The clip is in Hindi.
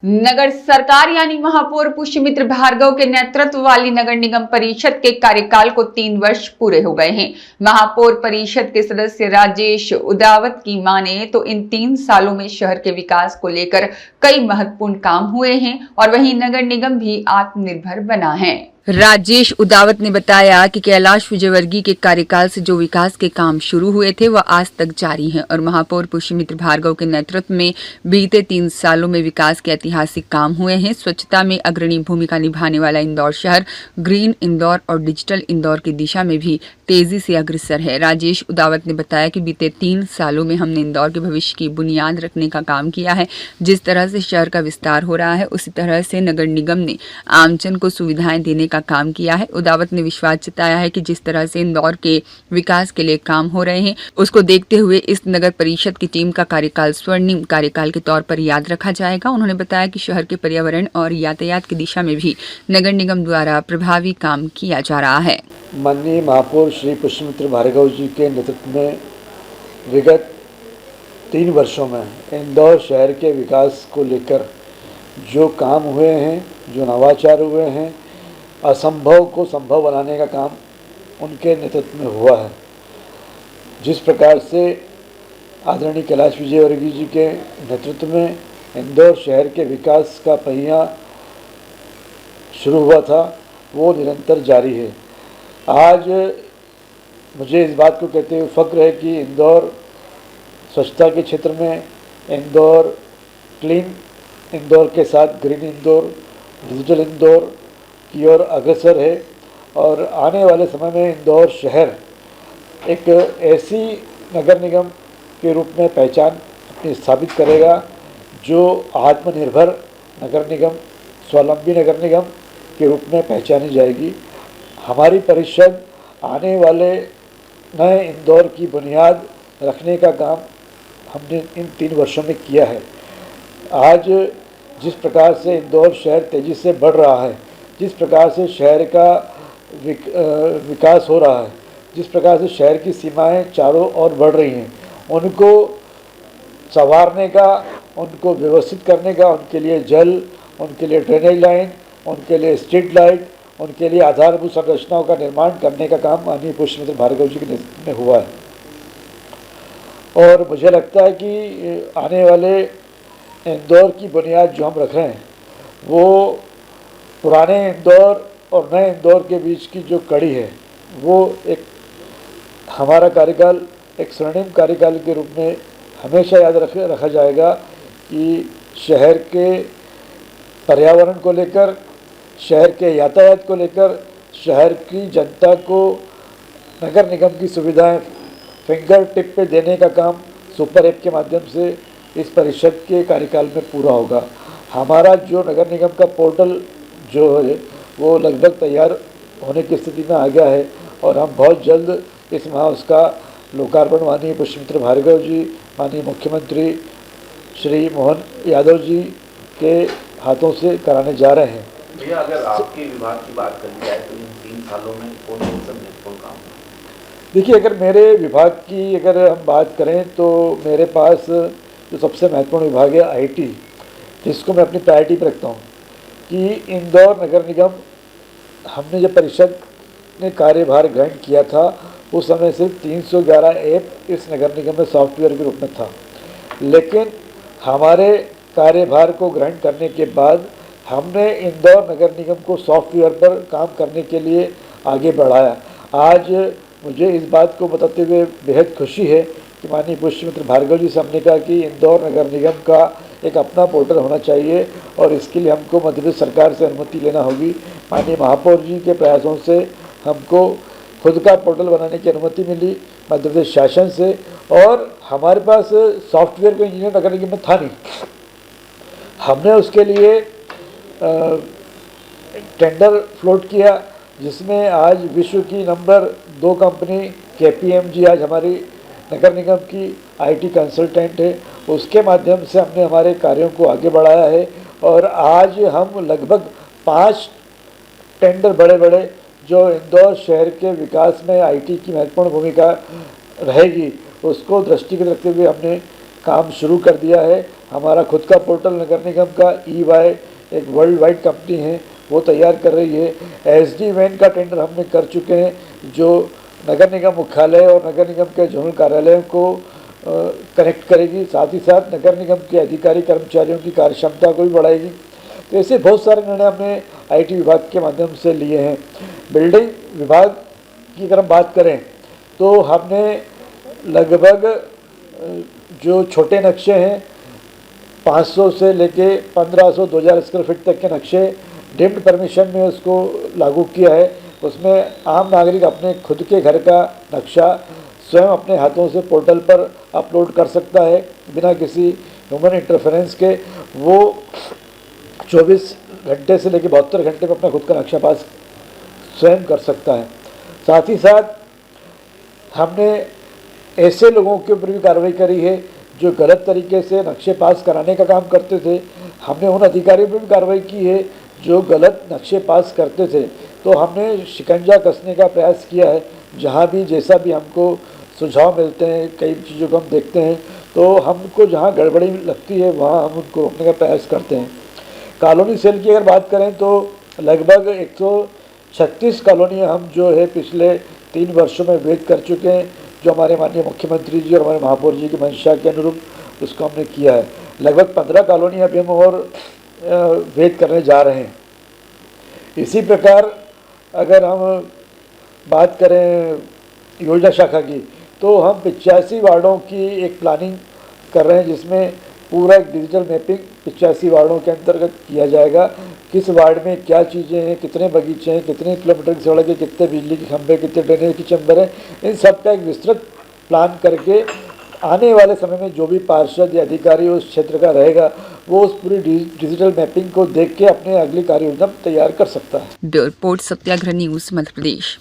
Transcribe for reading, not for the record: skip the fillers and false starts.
नगर सरकार यानी महापौर पुष्यमित्र भार्गव के नेतृत्व वाली नगर निगम परिषद के कार्यकाल को 3 वर्ष पूरे हो गए हैं। महापौर परिषद के सदस्य राजेश उदावत की माने तो इन 3 सालों में शहर के विकास को लेकर कई महत्वपूर्ण काम हुए हैं और वहीं नगर निगम भी आत्मनिर्भर बना है। राजेश उदावत ने बताया कि कैलाश विजयवर्गीय के कार्यकाल से जो विकास के काम शुरू हुए थे वह आज तक जारी हैं और महापौर पुष्यमित्र भार्गव के नेतृत्व में बीते 3 सालों में विकास के ऐतिहासिक काम हुए हैं। स्वच्छता में अग्रणी भूमिका निभाने वाला इंदौर शहर ग्रीन इंदौर और डिजिटल इंदौर की दिशा में भी तेजी से अग्रसर है। राजेश उदावत ने बताया कि बीते 3 सालों में हमने इंदौर के भविष्य की बुनियाद रखने का काम किया है। जिस तरह से शहर का विस्तार हो रहा है उसी तरह से नगर निगम ने आमजन को सुविधाएं देने का काम किया है। उदावत ने विश्वास जताया है कि जिस तरह से इंदौर के विकास के लिए काम हो रहे हैं उसको देखते हुए इस नगर परिषद की टीम का कार्यकाल स्वर्णिम कार्यकाल के तौर पर याद रखा जाएगा। उन्होंने बताया कि शहर के पर्यावरण और यातायात की दिशा में भी नगर निगम द्वारा प्रभावी काम किया जा रहा है। माननीय महापौर श्री पुष्यमित्र भार्गव जी के नेतृत्व में विगत 3 वर्षों में इंदौर शहर के विकास को लेकर जो काम हुए हैं, जो नवाचार हुए हैं, असंभव को संभव बनाने का काम उनके नेतृत्व में हुआ है। जिस प्रकार से आदरणीय कैलाश विजयवर्गीय जी के नेतृत्व में इंदौर शहर के विकास का पहिया शुरू हुआ था वो निरंतर जारी है। आज मुझे इस बात को कहते हुए फ़ख्र है कि इंदौर स्वच्छता के क्षेत्र में इंदौर क्लीन इंदौर के साथ ग्रीन इंदौर, डिजिटल इंदौर की ओर अग्रसर है और आने वाले समय में इंदौर शहर एक ऐसी नगर निगम के रूप में पहचान अपनी स्थापित करेगा जो आत्मनिर्भर नगर निगम, स्वावलंबी नगर निगम के रूप में पहचानी जाएगी। हमारी परिषद आने वाले नए इंदौर की बुनियाद रखने का काम हमने इन 3 वर्षों में किया है। आज जिस प्रकार से इंदौर शहर तेज़ी से बढ़ रहा है, जिस प्रकार से शहर का विकास हो रहा है, जिस प्रकार से शहर की सीमाएं चारों ओर बढ़ रही हैं, उनको संवारने का, उनको व्यवस्थित करने का, उनके लिए जल, उनके लिए ड्रेनेज लाइन, उनके लिए स्ट्रीट लाइट, उनके लिए आधारभूत संरचनाओं का निर्माण करने का काम माननीय पुष्यमित्र भार्गव जी के नेतृत्व में हुआ है। और मुझे लगता है कि आने वाले इंदौर की बुनियाद जो हम रख रहे हैं वो पुराने इंदौर और नए इंदौर के बीच की जो कड़ी है वो एक हमारा कार्यकाल एक स्वर्णिम कार्यकाल के रूप में हमेशा याद रखा जाएगा कि शहर के पर्यावरण को लेकर, शहर के यातायात को लेकर, शहर की जनता को नगर निगम की सुविधाएं फिंगर टिप पे देने का काम सुपर ऐप के माध्यम से इस परिषद के कार्यकाल में पूरा होगा। हमारा जो नगर निगम का पोर्टल जो है वो लगभग तैयार होने की स्थिति में आ गया है और हम बहुत जल्द इस माह उसका लोकार्पण माननीय पुष्यमित्र भार्गव जी, माननीय मुख्यमंत्री श्री मोहन यादव जी के हाथों से कराने जा रहे हैं। भैया, अगर आपके विभाग की बात करी जाए तो इन 3 सालों में कौन कौन सा महत्वपूर्ण काम है? देखिए, अगर मेरे विभाग की अगर हम बात करें तो मेरे पास जो सबसे महत्वपूर्ण विभाग है आईटी, जिसको मैं अपनी प्रायोरिटी पर रखता हूँ कि इंदौर नगर निगम, हमने जब परिषद ने कार्यभार ग्रहण किया था उस समय सिर्फ 311 ऐप इस नगर निगम में सॉफ्टवेयर के रूप में था, लेकिन हमारे कार्यभार को ग्रहण करने के बाद हमने इंदौर नगर निगम को सॉफ्टवेयर पर काम करने के लिए आगे बढ़ाया। आज मुझे इस बात को बताते हुए बेहद खुशी है कि माननीय पुष्यमित्र भार्गव जी से हमने कहा कि इंदौर नगर निगम का एक अपना पोर्टल होना चाहिए और इसके लिए हमको मध्य प्रदेश सरकार से अनुमति लेना होगी। माननीय महापौर जी के प्रयासों से हमको खुद का पोर्टल बनाने की अनुमति मिली मध्य प्रदेश शासन से और हमारे पास सॉफ्टवेयर को इंजीनियर नगर निगम में था नहीं। हमने उसके लिए टेंडर फ्लोट किया जिसमें आज विश्व की नंबर 2 कंपनी KPMG आज हमारी नगर निगम की IT कंसल्टेंट है। उसके माध्यम से हमने हमारे कार्यों को आगे बढ़ाया है और आज हम लगभग 5 टेंडर बड़े बड़े जो इंदौर शहर के विकास में IT की महत्वपूर्ण भूमिका रहेगी उसको दृष्टिगत रखते हुए हमने काम शुरू कर दिया है। हमारा खुद का पोर्टल नगर निगम का EY एक वर्ल्ड वाइड कंपनी है, वो तैयार कर रही है। SD वैन का टेंडर हमने कर चुके हैं, जो नगर निगम मुख्यालय और नगर निगम के जोनल कार्यालयों को कनेक्ट करेगी। साथ ही साथ नगर निगम के अधिकारी कर्मचारियों की कार्यक्षमता को भी बढ़ाएगी। तो ऐसे बहुत सारे निर्णय हमने IT विभाग के माध्यम से लिए हैं। बिल्डिंग विभाग की अगर हम बात करें तो हमने लगभग जो छोटे नक्शे हैं 500 से लेके 1500 2000 स्क्वायर फीट तक के नक्शे डिम्ड परमिशन में उसको लागू किया है। उसमें आम नागरिक अपने खुद के घर का नक्शा स्वयं अपने हाथों से पोर्टल पर अपलोड कर सकता है बिना किसी ह्यूमन इंटरफेरेंस के। वो 24 घंटे से लेकर 72 घंटे में अपना खुद का नक्शा पास स्वयं कर सकता है। साथ ही साथ हमने ऐसे लोगों के ऊपर भी कार्रवाई करी है जो गलत तरीके से नक्शे पास कराने का काम करते थे। हमने उन अधिकारियों पर भी कार्रवाई की है जो गलत नक्शे पास करते थे। तो हमने शिकंजा कसने का प्रयास किया है। जहाँ भी जैसा भी हमको सुझाव मिलते हैं, कई चीज़ों को हम देखते हैं, तो हमको जहाँ गड़बड़ी लगती है वहाँ हम उनको रोकने का प्रयास करते हैं। कॉलोनी सेल की अगर बात करें तो लगभग 136 कॉलोनियाँ हम जो है पिछले 3 वर्षों में वेद कर चुके हैं। जो हमारे माननीय मुख्यमंत्री जी और हमारे महापौर जी की मंशा के अनुरूप उसको हमने किया है। लगभग 15 कॉलोनियाँ अभी हम और वेद करने जा रहे हैं। इसी प्रकार अगर हम बात करें योजना शाखा की तो हम 85 वार्डों की एक प्लानिंग कर रहे हैं, जिसमें पूरा एक डिजिटल मैपिंग 85 वार्डों के अंतर्गत किया जाएगा। किस वार्ड में क्या चीज़ें हैं, कितने बगीचे हैं, कितने किलोमीटर की सड़क है, कितने बिजली के खंभे, कितने ड्रेनेज की चैम्बर हैं, इन सब का एक विस्तृत प्लान करके आने वाले समय में जो भी पार्षद या अधिकारी उस क्षेत्र का रहेगा वो उस पूरी डिजिटल मैपिंग को देख के अपने अगली कार्य योजना तैयार कर सकता है। ब्यूरो रिपोर्ट, सत्याग्रह न्यूज़, मध्य प्रदेश।